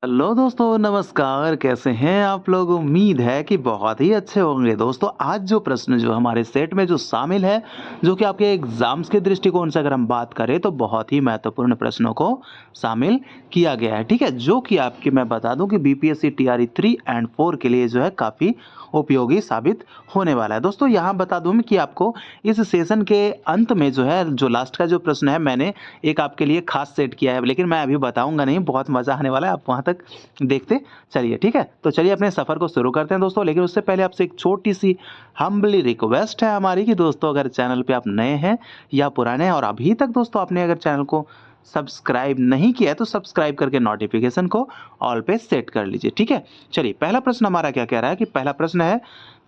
Hello दोस्तों, नमस्कार। कैसे हैं आप लोग? उम्मीद है कि बहुत ही अच्छे होंगे। दोस्तों, आज जो प्रश्न जो हमारे सेट में जो शामिल है, जो कि आपके एग्जाम्स के दृष्टिकोण से अगर हम बात करें तो बहुत ही महत्वपूर्ण प्रश्नों को शामिल किया गया है। ठीक है, जो कि आपकी मैं बता दूं कि बीपीएससी टीआरई 3 एंड 4 के लिए जो है काफ़ी उपयोगी साबित होने वाला है। दोस्तों, यहाँ बता दूं कि आपको इस सेशन के अंत में जो है, जो लास्ट का जो प्रश्न है, मैंने एक आपके लिए खास सेट किया है, लेकिन मैं अभी बताऊंगा नहीं। बहुत मज़ा आने वाला है, आप वहाँ तक देखते चलिए। ठीक है, तो चलिए अपने सफ़र को शुरू करते हैं दोस्तों। लेकिन उससे पहले आपसे एक छोटी सी हम्बली रिक्वेस्ट है हमारी कि दोस्तों, अगर चैनल पे आप नए हैं या पुराने हैं और अभी तक दोस्तों आपने अगर चैनल को सब्सक्राइब नहीं किया है तो सब्सक्राइब करके नोटिफिकेशन को ऑल पे सेट कर लीजिए। ठीक है, चलिए पहला प्रश्न हमारा क्या कह रहा है कि पहला प्रश्न है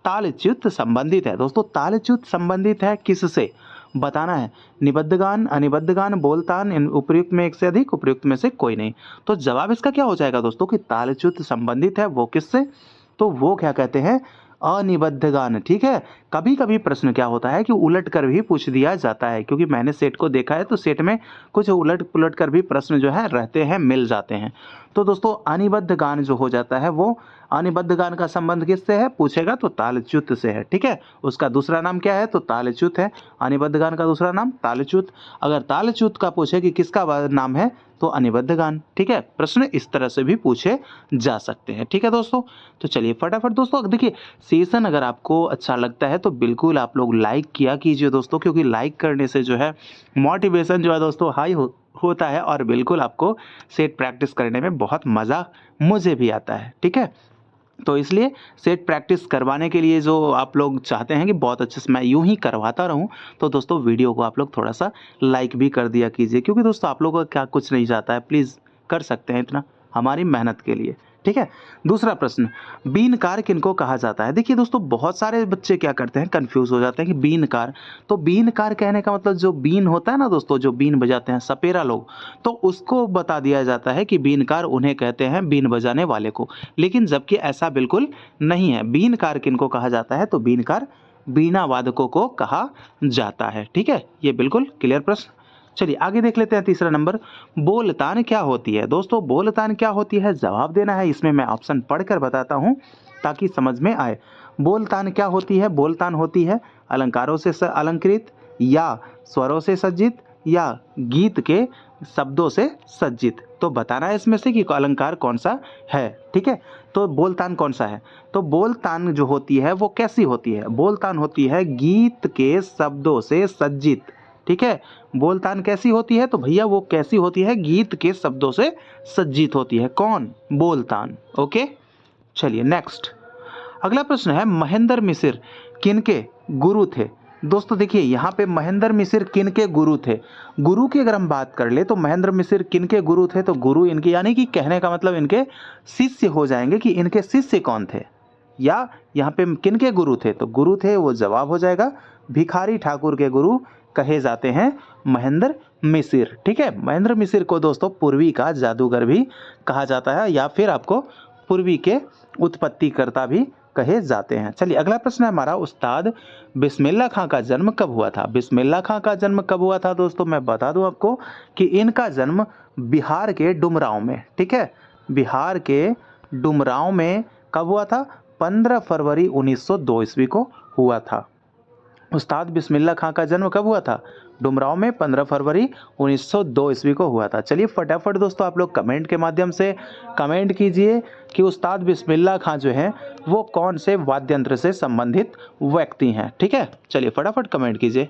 तालच्युत संबंधित है। दोस्तों, तालच्युत संबंधित है किससे बताना है। निबद्ध गान, अनिबद्ध गान, बोलतान, इन उपर्युक्त में एक से अधिक, उपर्युक्त में से कोई नहीं। तो जवाब इसका क्या हो जाएगा दोस्तों कि तालच्युत संबंधित है वो किससे, तो वो क्या कहते हैं, अनिबद्ध गान। ठीक है, कभी कभी प्रश्न क्या होता है कि उलट कर भी पूछ दिया जाता है, क्योंकि मैंने सेट को देखा है तो सेट में कुछ उलट पुलट कर भी प्रश्न जो है रहते हैं, मिल जाते हैं। तो दोस्तों, अनिबद्ध गान जो हो जाता है वो अनिबद्ध गान का संबंध किससे है पूछेगा तो तालच्युत से है। ठीक है, उसका दूसरा नाम क्या है तो तालच्युत है। अनिबद्ध गान का दूसरा नाम तालच्युत। अगर तालच्युत का पूछे कि किसका नाम है तो अनिबद्ध गान। ठीक है, प्रश्न इस तरह से भी पूछे जा सकते हैं। ठीक है दोस्तों, तो चलिए फटाफट दोस्तों देखिए, सेशन अगर आपको अच्छा लगता है तो बिल्कुल आप लोग लाइक किया कीजिए दोस्तों, क्योंकि लाइक करने से जो है मोटिवेशन जो है दोस्तों हाई होता है और बिल्कुल आपको सेट प्रैक्टिस करने में बहुत मज़ा मुझे भी आता है। ठीक है, तो इसलिए सेट प्रैक्टिस करवाने के लिए जो आप लोग चाहते हैं कि बहुत अच्छे से मैं यूं ही करवाता रहूं, तो दोस्तों वीडियो को आप लोग थोड़ा सा लाइक भी कर दिया कीजिए, क्योंकि दोस्तों आप लोगों का क्या कुछ नहीं जाता है, प्लीज़ कर सकते हैं इतना हमारी मेहनत के लिए। ठीक है, दूसरा प्रश्न, बीनकार किनको कहा जाता है। देखिए दोस्तों, बहुत सारे बच्चे क्या करते हैं, कंफ्यूज हो जाते हैं कि बीनकार, तो बीनकार कहने का मतलब जो बीन होता है ना दोस्तों, जो बीन बजाते हैं सपेरा लोग, तो उसको बता दिया जाता है कि बीनकार उन्हें कहते हैं, बीन बजाने वाले को। लेकिन जबकि ऐसा बिल्कुल नहीं है। बीनकार किनको कहा जाता है तो बीनकार बीना वादकों को कहा जाता है। ठीक है, ये बिल्कुल क्लियर प्रश्न। चलिए आगे देख लेते हैं तीसरा नंबर, बोलतान क्या होती है। दोस्तों, बोलतान क्या होती है जवाब देना है। इसमें मैं ऑप्शन पढ़कर बताता हूं ताकि समझ में आए। बोलतान क्या होती है, बोलतान होती है अलंकारों से अलंकृत, या स्वरों से सज्जित, या गीत के शब्दों से सज्जित। तो बताना है इसमें से कि अलंकार कौन सा है। ठीक है, तो बोलतान कौन सा है, तो बोलतान जो होती है वो कैसी होती है, बोलतान होती है गीत के शब्दों से सज्जित। ठीक है, बोलतान कैसी होती है तो भैया वो कैसी होती है, गीत के शब्दों से सज्जित होती है। कौन, बोलतान। ओके, चलिए नेक्स्ट अगला प्रश्न है, महेंद्र मिसिर किनके गुरु थे। दोस्तों देखिए, यहाँ पे महेंद्र मिसिर किनके गुरु थे। गुरु की अगर हम बात कर ले तो महेंद्र मिसिर किनके गुरु थे, तो गुरु इनके, यानी कि कहने का मतलब इनके शिष्य हो जाएंगे कि इनके शिष्य कौन थे, या यहाँ पे किनके गुरु थे, तो गुरु थे वो जवाब हो जाएगा भिखारी ठाकुर के गुरु कहे जाते हैं महेंद्र मिसिर। ठीक है, महेंद्र मिसिर को दोस्तों पूर्वी का जादूगर भी कहा जाता है, या फिर आपको पूर्वी के उत्पत्तिकर्ता भी कहे जाते हैं। चलिए अगला प्रश्न है हमारा, उस्ताद बिस्मिल्लाह खां का जन्म कब हुआ था। बिस्मिल्लाह खां का जन्म कब हुआ था दोस्तों, मैं बता दूं आपको कि इनका जन्म बिहार के डुमरांव में, ठीक है, बिहार के डुमरांव में कब हुआ था, 15 फरवरी 1902 ईस्वी को हुआ था। उस्ताद बिस्मिल्लाह खां का जन्म कब हुआ था, डुमरांव में 15 फरवरी 1902 ईस्वी को हुआ था। चलिए फटाफट दोस्तों आप लोग कमेंट के माध्यम से कमेंट कीजिए कि उस्ताद बिस्मिल्लाह खां जो है वो कौन से वाद्य यंत्र से संबंधित व्यक्ति हैं। ठीक है, चलिए फटाफट कमेंट कीजिए।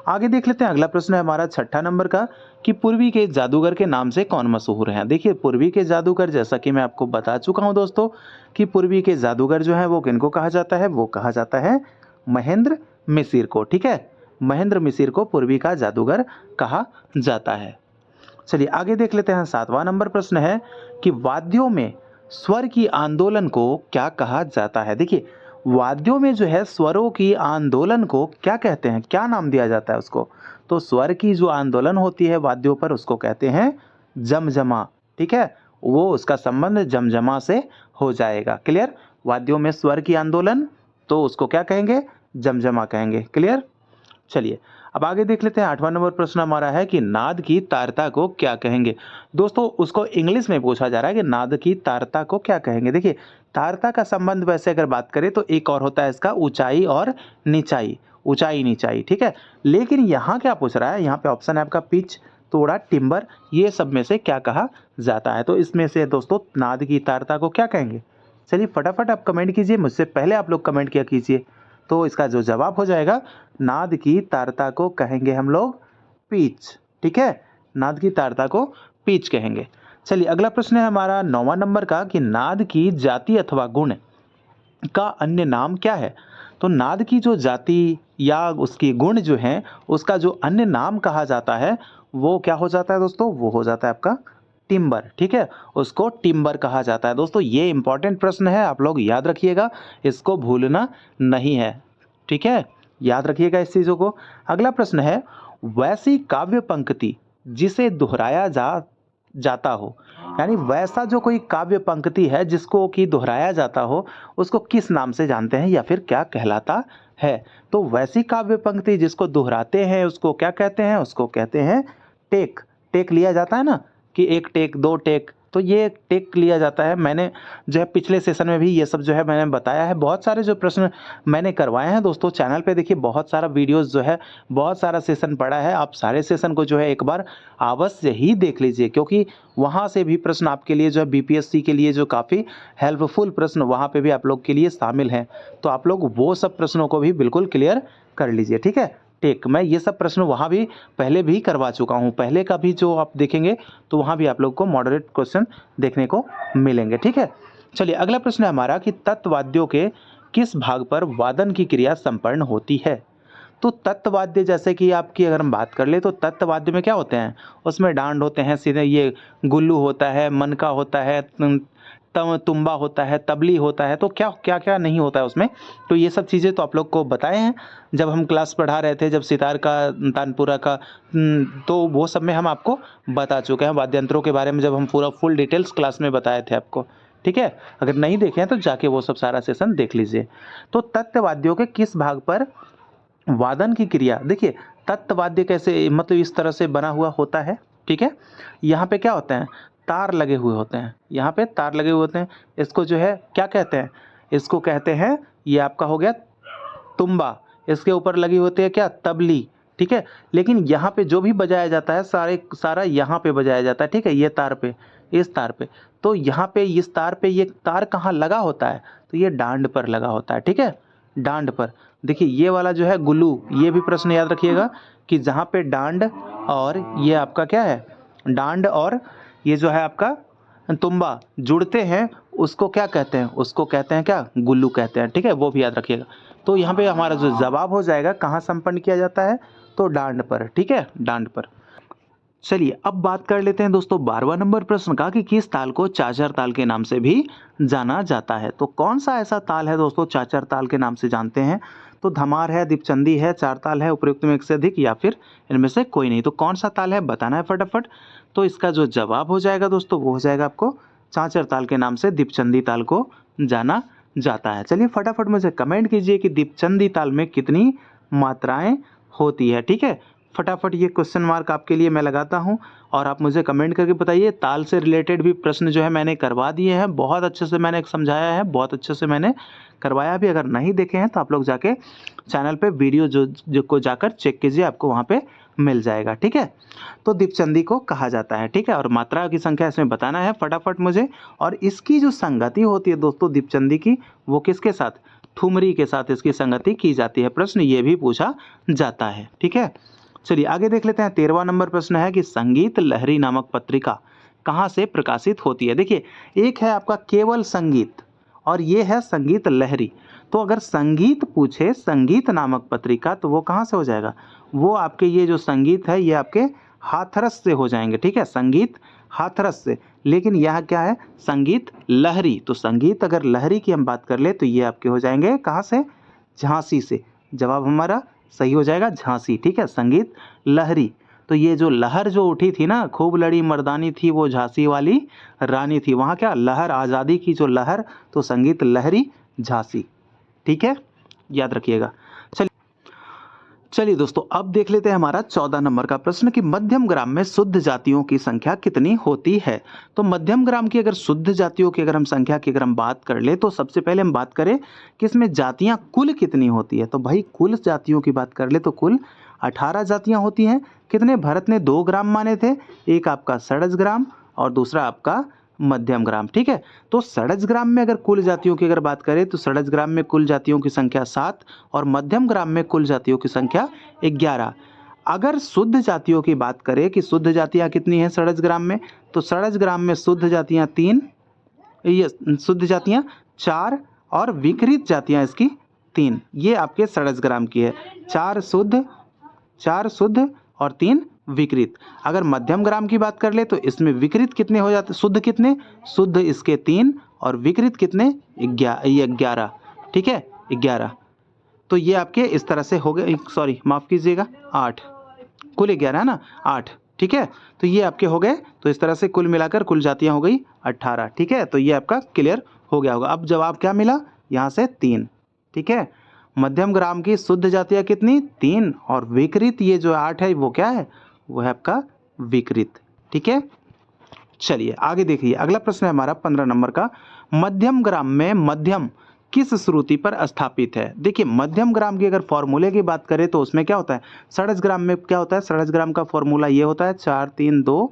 आगे देख लेते हैं, अगला प्रश्न है हमारा 6ठा नंबर का कि पूर्वी के जादूगर के नाम से कौन मशहूर हैं। देखिए, पूर्वी के जादूगर, जैसा कि मैं आपको बता चुका हूं दोस्तों कि पूर्वी के जादूगर जो है वो किनको कहा जाता है, वो कहा जाता है महेंद्र मिसिर को। ठीक है, महेंद्र मिसिर को पूर्वी का जादूगर कहा जाता है। चलिए आगे देख लेते हैं, 7वां नंबर प्रश्न है कि वाद्यों में स्वर की आंदोलन को क्या कहा जाता है। देखिए, वाद्यों में जो है स्वरों की आंदोलन को क्या कहते हैं, क्या नाम दिया जाता है उसको, तो स्वर की जो आंदोलन होती है वाद्यों पर उसको कहते हैं जमजमा। ठीक है, वो उसका संबंध जमजमा से हो जाएगा। क्लियर, वाद्यों में स्वर की आंदोलन तो उसको क्या कहेंगे, जमजमा कहेंगे। क्लियर, चलिए अब आगे देख लेते हैं। 8वां नंबर प्रश्न हमारा है कि नाद की तारता को क्या कहेंगे। दोस्तों उसको इंग्लिश में पूछा जा रहा है कि नाद की तारता को क्या कहेंगे। देखिए तारता का संबंध वैसे अगर बात करें तो एक और होता है इसका ऊंचाई और निचाई, ऊंचाई नीचाई, ठीक है। लेकिन यहाँ क्या पूछ रहा है, यहाँ पे ऑप्शन है आपका पिच, तोड़ा, टिम्बर, ये सब में से क्या कहा जाता है। तो इसमें से दोस्तों नाद की तारता को क्या कहेंगे। चलिए फटाफट आप कमेंट कीजिए, मुझसे पहले आप लोग कमेंट किया कीजिए। तो इसका जो जवाब हो जाएगा, नाद की तारता को कहेंगे हम लोग पिच, ठीक है। नाद की तारता को पिच कहेंगे। चलिए अगला प्रश्न है हमारा 9वां नंबर का कि नाद की जाति अथवा गुण का अन्य नाम क्या है। तो नाद की जो जाति या उसकी गुण जो है उसका जो अन्य नाम कहा जाता है वो क्या हो जाता है दोस्तों, वो हो जाता है आपका टिम्बर, ठीक है। उसको टिम्बर कहा जाता है। दोस्तों ये इंपॉर्टेंट प्रश्न है, आप लोग याद रखिएगा, इसको भूलना नहीं है, ठीक है। याद रखिएगा इस चीज़ों को। अगला प्रश्न है वैसी काव्य पंक्ति जिसे दोहराया जाता हो, यानी वैसा जो कोई काव्य पंक्ति है जिसको कि दोहराया जाता हो उसको किस नाम से जानते हैं या फिर क्या कहलाता है। तो वैसी काव्य पंक्ति जिसको दोहराते हैं उसको क्या कहते हैं, उसको कहते हैं टेक। टेक लिया जाता है ना कि एक टेक, दो टेक, तो ये टेक लिया जाता है। मैंने जो है पिछले सेशन में भी ये सब जो है मैंने बताया है। बहुत सारे जो प्रश्न मैंने करवाए हैं दोस्तों चैनल पे, देखिए बहुत सारा वीडियोस जो है, बहुत सारा सेशन पड़ा है। आप सारे सेशन को जो है एक बार अवश्य ही देख लीजिए, क्योंकि वहाँ से भी प्रश्न आपके लिए जो है बीपीएससी के लिए जो काफ़ी हेल्पफुल प्रश्न वहाँ पे भी आप लोग के लिए शामिल हैं। तो आप लोग वो सब प्रश्नों को भी बिल्कुल क्लियर कर लीजिए, ठीक है। टेक, मैं ये सब प्रश्न वहाँ भी पहले भी करवा चुका हूँ। पहले का भी जो आप देखेंगे तो वहाँ भी आप लोग को मॉडरेट क्वेश्चन देखने को मिलेंगे, ठीक है। चलिए अगला प्रश्न है हमारा कि तत्वाद्यों के किस भाग पर वादन की क्रिया संपन्न होती है। तो तत्वाद्य जैसे कि आपकी अगर हम बात कर ले तो तत्वाद्य में क्या होते हैं, उसमें डांड होते हैं, सीधे ये गुल्लू होता है, मनका होता है, तुम्बा होता है, तबली होता है। तो क्या क्या क्या नहीं होता है उसमें। तो ये सब चीज़ें तो आप लोग को बताए हैं जब हम क्लास पढ़ा रहे थे, जब सितार का, तानपुरा का, तो वो सब में हम आपको बता चुके हैं। वाद्य यंत्रों के बारे में जब हम पूरा फुल डिटेल्स क्लास में बताए थे आपको, ठीक है। अगर नहीं देखे हैं तो जाके वो सब सारा सेशन देख लीजिए। तो तत्वाद्यों के किस भाग पर वादन की क्रिया, देखिए तत्वाद्य कैसे, मतलब इस तरह से बना हुआ होता है, ठीक है। यहाँ पे क्या होते हैं, तार लगे हुए होते हैं, यहाँ पे तार लगे हुए होते हैं। इसको जो है क्या कहते हैं, इसको कहते हैं, ये आपका हो गया तुम्बा। इसके ऊपर लगी होती है क्या, तबली, ठीक है। लेकिन यहाँ पे जो भी बजाया जाता है सारा यहाँ पे बजाया जाता है, ठीक है। ये तार पे, इस तार पे, तो यहाँ पे इस तार पे ये तार कहाँ लगा होता है, तो ये डांड पर लगा होता है, ठीक है, डांड पर। देखिए ये वाला जो है गुल्लू, ये भी प्रश्न याद रखिएगा कि जहाँ पे डांड और ये आपका क्या है, डांड और ये जो है आपका तुम्बा जुड़ते हैं उसको क्या कहते हैं, उसको कहते हैं क्या, गुल्लू कहते हैं, ठीक है। वो भी याद रखिएगा। तो यहाँ पे हमारा जो जवाब हो जाएगा कहाँ संपन्न किया जाता है, तो डांड पर, ठीक है, डांड पर। चलिए अब बात कर लेते हैं दोस्तों 12वां नंबर प्रश्न का कि किस ताल को चाचर ताल के नाम से भी जाना जाता है। तो कौन सा ऐसा ताल है दोस्तों चाचर ताल के नाम से जानते हैं। तो धमार है, दीपचंदी है, चार ताल है, उपयुक्त में एक से अधिक, या फिर इनमें से कोई नहीं। तो कौन सा ताल है बताना है फटाफट। तो इसका जो जवाब हो जाएगा दोस्तों वो हो जाएगा आपको चाचर ताल के नाम से दीपचंदी ताल को जाना जाता है। चलिए फटाफट मुझे कमेंट कीजिए कि दीपचंदी ताल में कितनी मात्राएं होती है, ठीक है। फटाफट ये क्वेश्चन मार्क आपके लिए मैं लगाता हूं और आप मुझे कमेंट करके बताइए। ताल से रिलेटेड भी प्रश्न जो है मैंने करवा दिए हैं, बहुत अच्छे से मैंने समझाया है, बहुत अच्छे से मैंने करवाया भी। अगर नहीं देखे हैं तो आप लोग जाके चैनल पे वीडियो जो को जाकर चेक कीजिए, आपको वहाँ पे मिल जाएगा, ठीक है। तो दीपचंदी को कहा जाता है, ठीक है। और मात्रा की संख्या इसमें बताना है फटाफट मुझे। और इसकी जो संगति होती है दोस्तों दीपचंदी की, वो किसके साथ, ठुमरी के साथ इसकी संगति की जाती है। प्रश्न ये भी पूछा जाता है, ठीक है। चलिए आगे देख लेते हैं। 13वां नंबर प्रश्न है कि संगीत लहरी नामक पत्रिका कहाँ से प्रकाशित होती है। देखिए एक है आपका केवल संगीत और ये है संगीत लहरी। तो अगर संगीत पूछे संगीत नामक पत्रिका तो वो कहाँ से हो जाएगा, वो आपके ये जो संगीत है ये आपके हाथरस से हो जाएंगे, ठीक है, संगीत हाथरस से। लेकिन यह क्या है, संगीत लहरी। तो संगीत अगर लहरी की हम बात कर ले तो ये आपके हो जाएंगे कहाँ से, झांसी से। जवाब हमारा सही हो जाएगा झांसी, ठीक है, संगीत लहरी। तो ये जो लहर जो उठी थी ना, खूब लड़ी मर्दानी थी वो झांसी वाली रानी थी, वहाँ क्या लहर, आज़ादी की जो लहर, तो संगीत लहरी झांसी, ठीक है, याद रखिएगा। चलिए दोस्तों, अब देख लेते हैं हमारा 14 नंबर का प्रश्न कि मध्यम ग्राम में शुद्ध जातियों की संख्या कितनी होती है। तो मध्यम ग्राम की अगर शुद्ध जातियों की अगर हम संख्या की अगर हम बात कर ले तो सबसे पहले हम बात करें कि इसमें जातियां कुल कितनी होती है। तो भाई कुल जातियों की बात कर ले तो कुल 18 जातियां होती हैं। कितने भारत ने 2 ग्राम माने थे, एक आपका षड्ज ग्राम और दूसरा आपका मध्यम ग्राम। ठीक है, तो षड्ज ग्राम में अगर कुल जातियों की अगर बात करें तो षड्ज ग्राम में कुल जातियों की संख्या 7 और मध्यम ग्राम में कुल जातियों की संख्या 11। अगर शुद्ध जातियों की बात करें कि शुद्ध जातियां कितनी हैं षड्ज ग्राम में, तो षड्ज ग्राम में शुद्ध जातियां 3, ये शुद्ध जातियां 4 और विकृत जातियां इसकी 3। ये आपके षड्ज ग्राम की है, 4 शुद्ध और 3 विकृत। अगर मध्यम ग्राम की बात कर ले तो इसमें विकृत कितने हो जाते, शुद्ध कितने, शुद्ध इसके 3 और विकृत कितने 11। ठीक है, 11। तो ये आपके इस तरह से हो गए, सॉरी माफ़ कीजिएगा 8, कुल 11 है ना, 8। ठीक है, तो ये आपके हो गए। तो इस तरह से कुल मिलाकर कुल जातियाँ हो गई 18। ठीक है, तो ये आपका क्लियर हो गया होगा। अब जवाब क्या मिला यहाँ से 3। ठीक है, मध्यम ग्राम की शुद्ध जातियाँ कितनी 3 और विकृत ये जो 8 है वो क्या है, वो है आपका विकृत। ठीक है, चलिए आगे देखिए। अगला प्रश्न है हमारा 15 नंबर का, मध्यम ग्राम में मध्यम किस श्रुति पर स्थापित है। देखिए मध्यम ग्राम की अगर फॉर्मूले की बात करें तो उसमें क्या होता है, षड्ज ग्राम में क्या होता है, षड्ज ग्राम का फॉर्मूला ये होता है 4 3 2,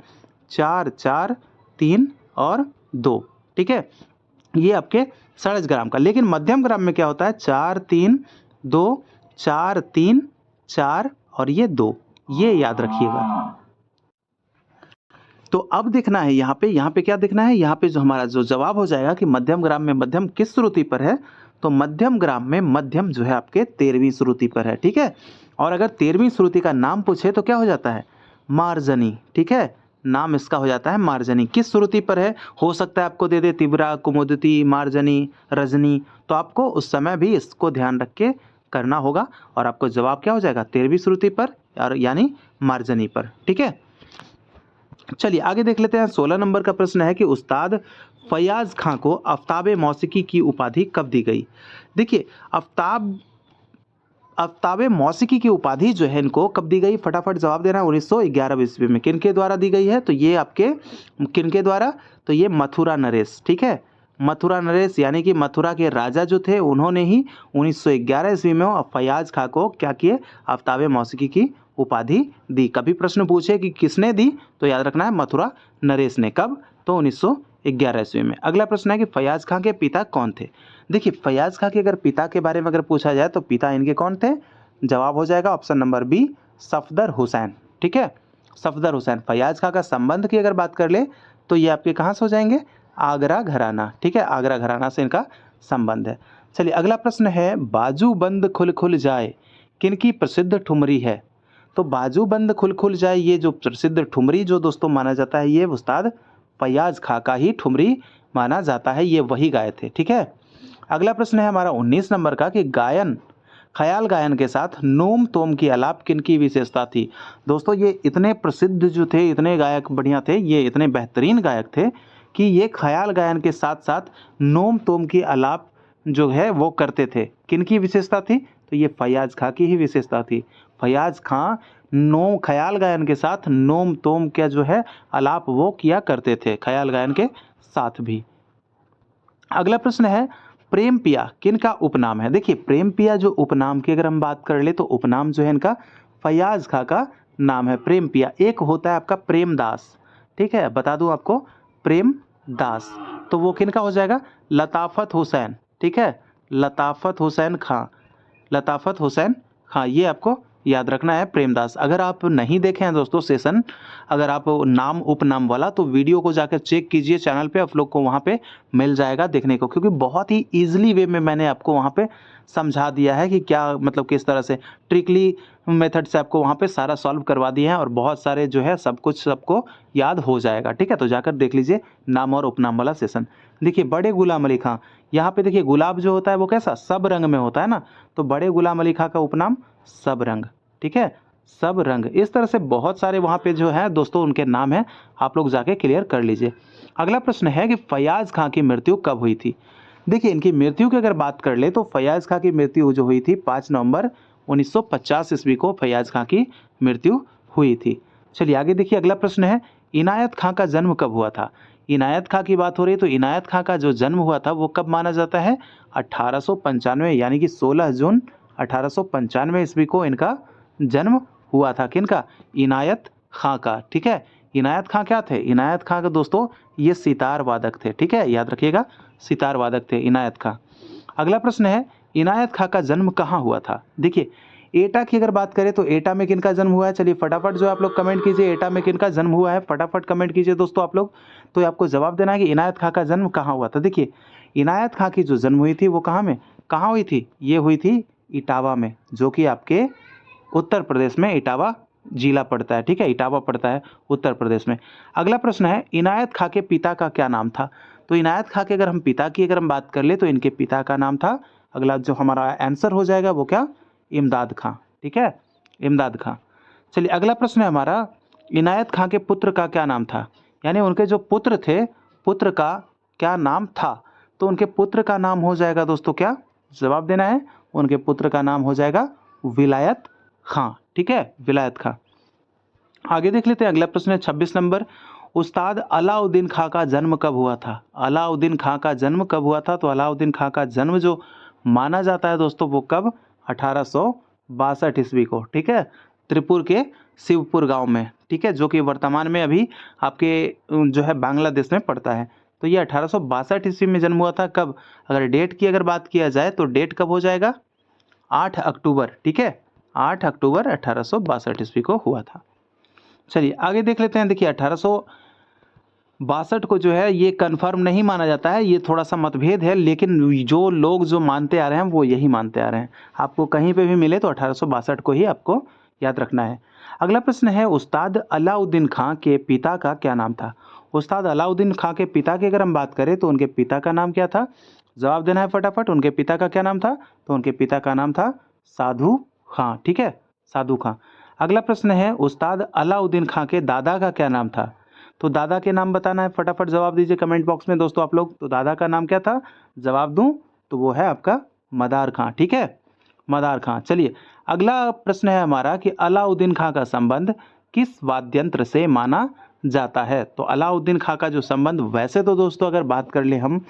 4 4 3 और 2। ठीक है, ये आपके षड्ज ग्राम का। लेकिन मध्यम ग्राम में क्या होता है 4 3 2, 4 3 4 और ये 2, ये याद रखिएगा। तो अब देखना है यहाँ पे क्या देखना है, यहाँ पे जो हमारा जो जवाब हो जाएगा कि मध्यम ग्राम में मध्यम किस श्रुति पर है, तो मध्यम ग्राम में मध्यम जो है आपके 13वीं श्रुति पर है। ठीक है, और अगर 13वीं श्रुति का नाम पूछे तो क्या हो जाता है, मार्जनी। ठीक है, नाम इसका हो जाता है मार्जनी। किस श्रुति पर है, हो सकता है आपको दे दे तिबरा, कुमुदती, मार्जनी, रजनी, तो आपको उस समय भी इसको ध्यान रख के करना होगा और आपको जवाब क्या हो जाएगा 13वीं श्रुति पर, और यानी मार्जनी पर। ठीक है, चलिए आगे देख लेते हैं। 16 नंबर का प्रश्न है कि उस्ताद फयाज खां को आफ्ताब मौसीकी की उपाधि कब दी गई। देखिए आफ्ताब मौसीकी की उपाधि जो है इनको कब दी गई, फटाफट जवाब देना। 1911 ईस्वी में। किनके द्वारा दी गई है, तो ये आपके किनके द्वारा, तो ये मथुरा नरेश। ठीक है, मथुरा नरेश यानी कि मथुरा के राजा जो थे उन्होंने ही 1911 ईस्वी में फयाज खां को क्या किए, आफ्ताब मौसीकी की उपाधि दी। कभी प्रश्न पूछे कि किसने दी तो याद रखना है मथुरा नरेश ने। कब, तो 1911 ईस्वी में। अगला प्रश्न है कि फयाज खां के पिता कौन थे। देखिए फयाज खां के अगर पिता के बारे में अगर पूछा जाए तो पिता इनके कौन थे, जवाब हो जाएगा option number B, Safdar Hussain. ठीक है, सफदर हुसैन। फयाज खां का संबंध की अगर बात कर ले तो ये आपके कहाँ से हो जाएंगे, आगरा घराना। ठीक है, आगरा घराना से इनका संबंध है। चलिए अगला प्रश्न है, बाजू बंद खुल खुल जाए किनकी प्रसिद्ध ठुमरी है। तो बाजू बंद खुल खुल जाए ये जो प्रसिद्ध ठुमरी जो दोस्तों माना जाता है, ये उस्ताद फयाज खां का ही ठुमरी माना जाता है, ये वही गाए थे। ठीक है, अगला प्रश्न है हमारा 19 नंबर का कि गायन, ख्याल गायन के साथ नोम तोम की आलाप किनकी विशेषता थी। दोस्तों ये इतने प्रसिद्ध जो थे, इतने गायक बढ़िया थे, ये इतने बेहतरीन गायक थे कि ये ख्याल गायन के साथ साथ नोम तोम की आलाप जो है वो करते थे। किनकी विशेषता थी, तो ये फयाज खां की ही विशेषता थी। फयाज खां ख्याल गायन के साथ नोम तोम का जो है आलाप वो किया करते थे, ख्याल गायन के साथ भी। अगला प्रश्न है, प्रेम पिया किनका उपनाम है। देखिए प्रेम पिया जो उपनाम की अगर हम बात कर ले तो उपनाम जो है इनका फयाज खां का नाम है प्रेम पिया। एक होता है आपका प्रेमदास। ठीक है, बता दूं आपको, प्रेमदास तो वो किनका हो जाएगा, लताफत हुसैन। ठीक है, लताफत हुसैन खां, लताफत हुसैन खां, ये आपको याद रखना है प्रेमदास। अगर आप नहीं देखे हैं दोस्तों सेशन, अगर आप नाम उपनाम वाला, तो वीडियो को जाकर चेक कीजिए चैनल पे, आप लोग को वहाँ पे मिल जाएगा देखने को, क्योंकि बहुत ही ईजिली वे में मैंने आपको वहाँ पे समझा दिया है कि क्या मतलब किस तरह से ट्रिकली मेथड से आपको वहाँ पे सारा सॉल्व करवा दिए हैं और बहुत सारे जो है सब कुछ सबको याद हो जाएगा। ठीक है, तो जाकर देख लीजिए नाम और उपनाम वाला सेशन। देखिए बड़े गुलाम अली खां, यहाँ पे देखिए गुलाब जो होता है वो कैसा, सब रंग में होता है ना, तो बड़े गुलाम अली खां का उपनाम सब रंग। ठीक है, सब रंग। इस तरह से बहुत सारे वहाँ पे जो है दोस्तों उनके नाम हैं, आप लोग जाके क्लियर कर लीजिए। अगला प्रश्न है कि फयाज खां की मृत्यु कब हुई थी। देखिए इनकी मृत्यु की अगर बात कर ले तो फयाज खां की मृत्यु जो हुई थी 5 नवंबर 1950 ईस्वी को फैयाज खां की मृत्यु हुई थी। चलिए आगे देखिए, अगला प्रश्न है इनायत खां का जन्म कब हुआ था। इनायत खां की बात हो रही है, तो इनायत खां का जो जन्म हुआ था वो कब माना जाता है, 1895 यानी कि 16 जून 1895 ईस्वी को इनका जन्म हुआ था। किनका, इनायत खां का। ठीक है, इनायत खां क्या थे, इनायत खां का दोस्तों ये सितार वादक थे। ठीक है, याद रखिएगा, सितार वादक थे इनायत खां। अगला प्रश्न है इनायत खां का जन्म कहाँ हुआ था। देखिए एटा की अगर बात करें तो एटा में किनका जन्म हुआ है, चलिए फटाफट जो आप लोग कमेंट कीजिए, एटा में किनका जन्म हुआ है, फटाफट कमेंट कीजिए दोस्तों आप लोग। तो आपको जवाब देना है कि इनायत खां का जन्म कहाँ हुआ था। देखिए इनायत खां की जो जन्म हुई थी वो कहाँ में, कहाँ हुई थी, ये हुई थी इटावा में, जो कि आपके उत्तर प्रदेश में इटावा जिला पड़ता है। ठीक है, इटावा पड़ता है उत्तर प्रदेश में। अगला प्रश्न है इनायत खां के पिता का क्या नाम था। तो इनायत खां के अगर हम पिता की अगर हम बात कर ले तो इनके पिता का नाम था, अगला जो हमारा आंसर हो जाएगा वो क्या, इमदाद खां। ठीक है, इमदाद खां। चलिए अगला प्रश्न है हमारा इनायत खां के पुत्र का क्या नाम था, यानी उनके जो पुत्र थे, पुत्र का क्या नाम था। तो उनके पुत्र का नाम हो जाएगा दोस्तों क्या, जवाब देना है, उनके पुत्र का नाम हो जाएगा विलायत खां। ठीक है, विलायत खां। आगे देख लेते हैं, अगला प्रश्न है 26 नंबर, उस्ताद अलाउद्दीन खां का जन्म कब हुआ था। अलाउद्दीन खां का जन्म कब हुआ था, तो अलाउद्दीन खां का जन्म जो माना जाता है दोस्तों वो कब, 1862 ईस्वी को। ठीक है, त्रिपुर के शिवपुर गांव में। ठीक है, जो कि वर्तमान में अभी आपके जो है बांग्लादेश में पड़ता है। तो ये 1862 ईस्वी में जन्म हुआ था। कब, अगर डेट की अगर बात किया जाए तो डेट कब हो जाएगा, 8 अक्टूबर। ठीक है, 8 अक्टूबर 1862 ईस्वी को हुआ था। चलिए आगे देख लेते हैं। देखिए 1862 को जो है ये कंफर्म नहीं माना जाता है, ये थोड़ा सा मतभेद है, लेकिन जो लोग जो मानते आ रहे हैं वो यही मानते आ रहे हैं। आपको कहीं पे भी मिले तो 1862 को ही आपको याद रखना है। अगला प्रश्न है उस्ताद अलाउद्दीन खां के पिता का क्या नाम था। उस्ताद अलाउद्दीन खां के पिता की अगर हम बात करें तो उनके पिता का नाम क्या था, जवाब देना है फटाफट। उनके पिता का क्या नाम था, तो उनके पिता का नाम था साधु खां। ठीक है, साधु खां। अगला प्रश्न है उस्ताद अलाउद्दीन खां के दादा का क्या नाम था। तो दादा के नाम बताना है, फटाफट जवाब दीजिए कमेंट बॉक्स में दोस्तों आप लोग। तो दादा का नाम क्या था, जवाब दूं तो वो है आपका मदार खां। ठीक है, मदार खां। चलिए अगला प्रश्न है हमारा कि अलाउद्दीन खां का संबंध किस वाद्यंत्र से माना जाता है। तो अलाउद्दीन खां का जो संबंध, वैसे तो दोस्तों अगर बात कर ले हम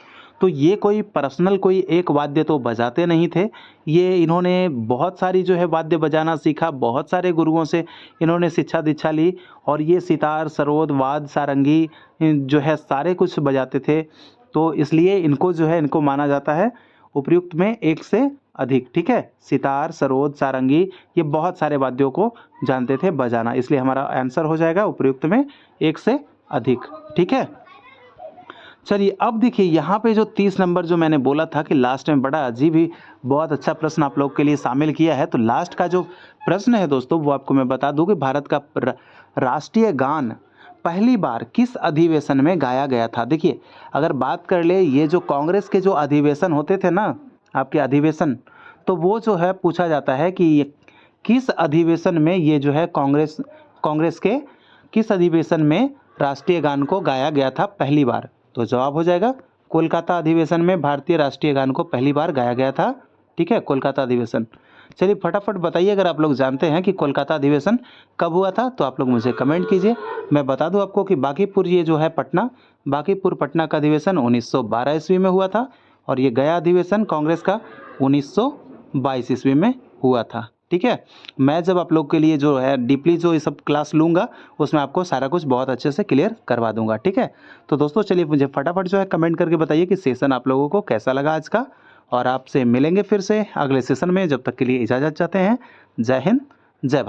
तो ये कोई पर्सनल कोई एक वाद्य तो बजाते नहीं थे, ये इन्होंने बहुत सारी जो है वाद्य बजाना सीखा, बहुत सारे गुरुओं से इन्होंने शिक्षा दीक्षा ली, और ये सितार, सरोद, वाद, सारंगी जो है सारे कुछ बजाते थे। तो इसलिए इनको जो है इनको माना जाता है उपयुक्त में एक से अधिक। ठीक है, सितार, सरोद, सारंगी ये बहुत सारे वाद्यों को जानते थे बजाना, इसलिए हमारा आंसर हो जाएगा उपयुक्त में एक से अधिक। ठीक है, चलिए अब देखिए यहाँ पे जो 30 नंबर जो मैंने बोला था कि लास्ट में बड़ा अजीब ही बहुत अच्छा प्रश्न आप लोग के लिए शामिल किया है। तो लास्ट का जो प्रश्न है दोस्तों वो आपको मैं बता दूं कि भारत का राष्ट्रीय गान पहली बार किस अधिवेशन में गाया गया था। देखिए अगर बात कर ले, ये जो कांग्रेस के जो अधिवेशन होते थे ना, आपके अधिवेशन, तो वो जो है पूछा जाता है कि ये किस अधिवेशन में ये जो है कांग्रेस के किस अधिवेशन में राष्ट्रीय गान को गाया गया था पहली बार। तो जवाब हो जाएगा कोलकाता अधिवेशन में भारतीय राष्ट्रीय गान को पहली बार गाया गया था। ठीक है, कोलकाता अधिवेशन। चलिए फटाफट बताइए अगर आप लोग जानते हैं कि कोलकाता अधिवेशन कब हुआ था, तो आप लोग मुझे कमेंट कीजिए। मैं बता दूं आपको कि बांकीपुर ये जो है पटना, बांकीपुर पटना का अधिवेशन 1912 ईस्वी में हुआ था, और ये गया अधिवेशन कांग्रेस का 1922 ईस्वी में हुआ था। ठीक है, मैं जब आप लोग के लिए जो है डीपली जो ये सब क्लास लूँगा उसमें आपको सारा कुछ बहुत अच्छे से क्लियर करवा दूंगा। ठीक है, तो दोस्तों चलिए मुझे फटाफट जो है कमेंट करके बताइए कि सेशन आप लोगों को कैसा लगा आज का, और आपसे मिलेंगे फिर से अगले सेशन में। जब तक के लिए इजाज़त चाहते हैं। जय हिंद, जय भारत।